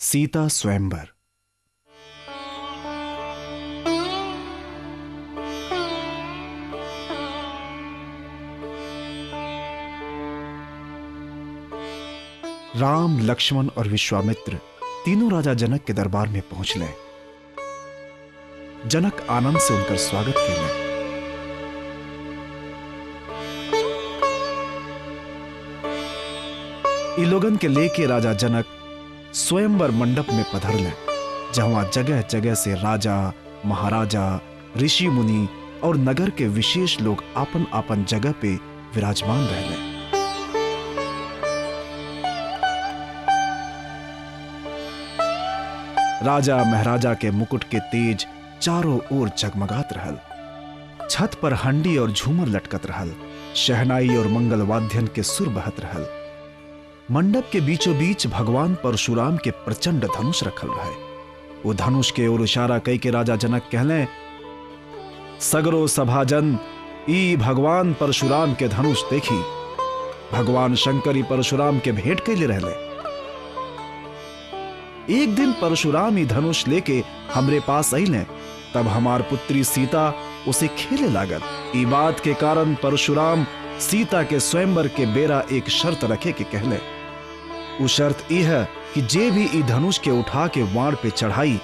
सीता स्वयंवर। राम, लक्ष्मण और विश्वामित्र तीनों राजा जनक के दरबार में पहुंचले। जनक आनंद से उनकर स्वागत किए। लोगन के लेके राजा जनक स्वयंवर मंडप में पधरले, जहां जगह जगह से राजा, महाराजा, ऋषि मुनि और नगर के विशेष लोग आपन आपन जगह पे विराजमान रहले। राजा महाराजा के मुकुट के तेज चारों ओर जगमगात रहल। छत पर हंडी और झूमर लटकत रहल। शहनाई और मंगल वाद्यन के सुर बहत रहल। मंडप के बीचों बीच भगवान परशुराम के प्रचंड धनुष रखल रहे। वो धनुष के ओर इशारा कई के राजा जनक कहले, सगरो सभाजन ई भगवान परशुराम के धनुष देखी। भगवान शंकर परशुराम के भेंट कैले रहले। एक दिन परशुराम ही धनुष लेके हमरे पास आइले, तब हमार पुत्री सीता उसे खेले लागल। ई बात के कारण परशुराम सीता के स्वयंवर के बेरा एक शर्त रखे के कहले। वो शर्त यह है कि जे भी ई धनुष के उठा के वाण पे चढ़ाई,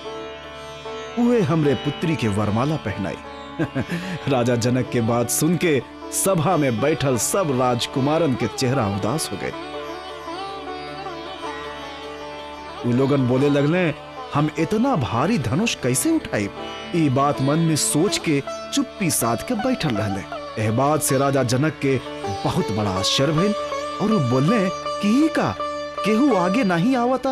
उहे हमरे पुत्री के वरमाला पहनाई। राजा जनक के बात सुन के सभा में बैठल सब राजकुमारन के चेहरा उदास हो गए। वो लोगन बोले लगले, हम इतना भारी धनुष कैसे उठाई? ई बात मन में सोच के चुप्पी साध के बैठल रहले। एह बात से राजा जनक के बहुत बड़ा आश्चर्य भइल और वो बोलने कि का केहू आगे नहीं आवता।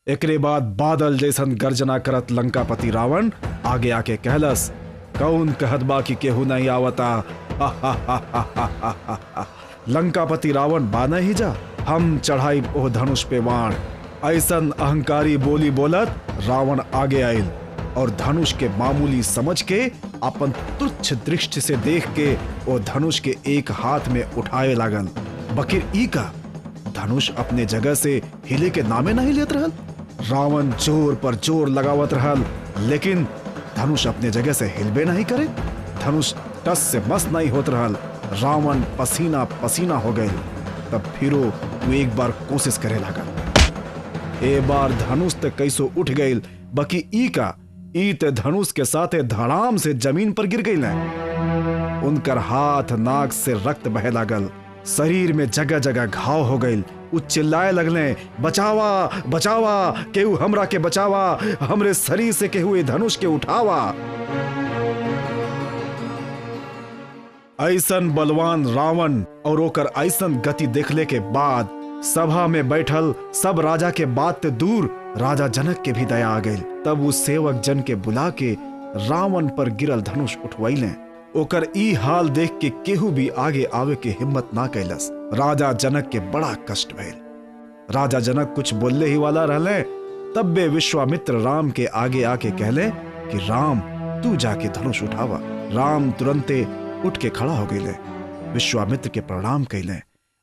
एकरे बाद बादल जैसन गर्जना करत लंकापति रावण आगे आके कहलस, कौन कहत बा कि केहू नहीं आवता? लंकापति रावण बाना ही जा, हम चढ़ाई ओ धनुष पे वाण। ऐसन अहंकारी बोली बोलत रावण आगे आयल और धनुष के मामूली समझ के अपन तुच्छ दृष्टि से देख के वो धनुष के एक हाथ में उठाए लागल। बकिर ई का धनुष अपने जगह से हिले के नामे नहीं लेत रहल। रावण जोर पर जोर लगावत रहल, लेकिन धनुष अपने जगह से हिलबे नहीं करे। धनुष टस से मस नहीं होत रहल। रावण पसीना पसीना हो गए। तब फिरो वो एक बार कोशिश करे लागल। एक बार धनुष तक कैसो उठ गई, बकी ई का ईत धनुष के साथे धड़ाम से जमीन पर गिर गई। उनकर हाथ नाक से रक्त बहे लागल। शरीर में जगह जगह घाव हो गई। उ चिल्लाए लगले, बचावा बचावा, केहू हमरा के बचावा, हमरे शरीर से केहू ए धनुष के उठावा। ऐसन बलवान रावण और ओकर ऐसन गति देखले के बाद सभा में बैठल सब राजा के बात ते दूर राजा जनक के भी दया आ गई। तब उस सेवक जन के बुला के रावण पर गिरल धनुष उठवाइले। ओकर ई हाल देख के केहू भी आगे आवे के हिम्मत ना कैलस। राजा जनक के बड़ा कष्ट भइल। राजा जनक कुछ बोलले ही वाला रहले, तब बे विश्वामित्र राम के आगे आके कहले कि राम तू जाके धनुष उठावा। राम तुरंते उठ के खड़ा हो गए। विश्वामित्र के प्रणाम कैले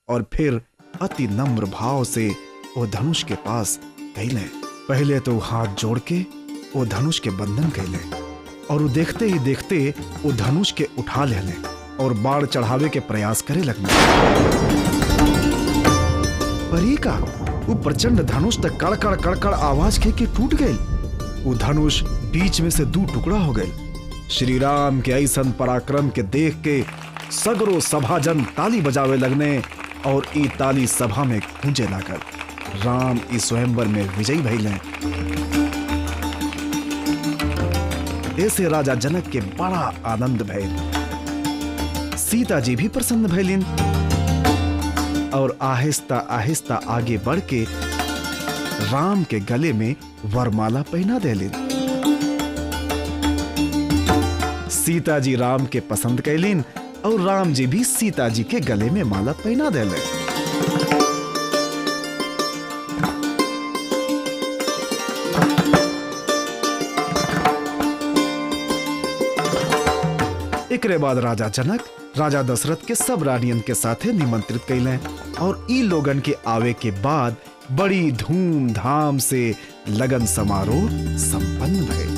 और फिर अति नम्र भाव से वो धनुष के पास गए। पहले तो हाथ जोड़ के वो धनुष के बंधन कैले और वो देखते ही देखते वो धनुष के उठा ले और बाढ़ चढ़ावे के प्रयास करे लगने। परी का वो प्रचंड धनुष तक कड़कड़ कड़कड़ आवाज के टूट गई। वो धनुष बीच में से दो टुकड़ा हो गए। श्री राम के ऐसन पराक्रम के देख के सगरो सभाजन ताली बजावे लगने और ई ताली सभा में गूंजे लागल। राम इस स्वयंवर में विजयी भइले। ऐसे राजा जनक के बड़ा आनंद भइल। सीता जी भी प्रसन्न भइलिन और आहिस्ता आहिस्ता आगे बढ़ के राम के गले में वरमाला पहना देलिन। सीता जी राम के पसंद कैलिन और राम जी भी सीता जी के गले में माला पहना देले। एकरे बाद राजा जनक राजा दशरथ के सब रानियन के साथे निमंत्रित कैले और ई लोगन के आवे के बाद बड़ी धूमधाम से लगन समारोह संपन्न भइल।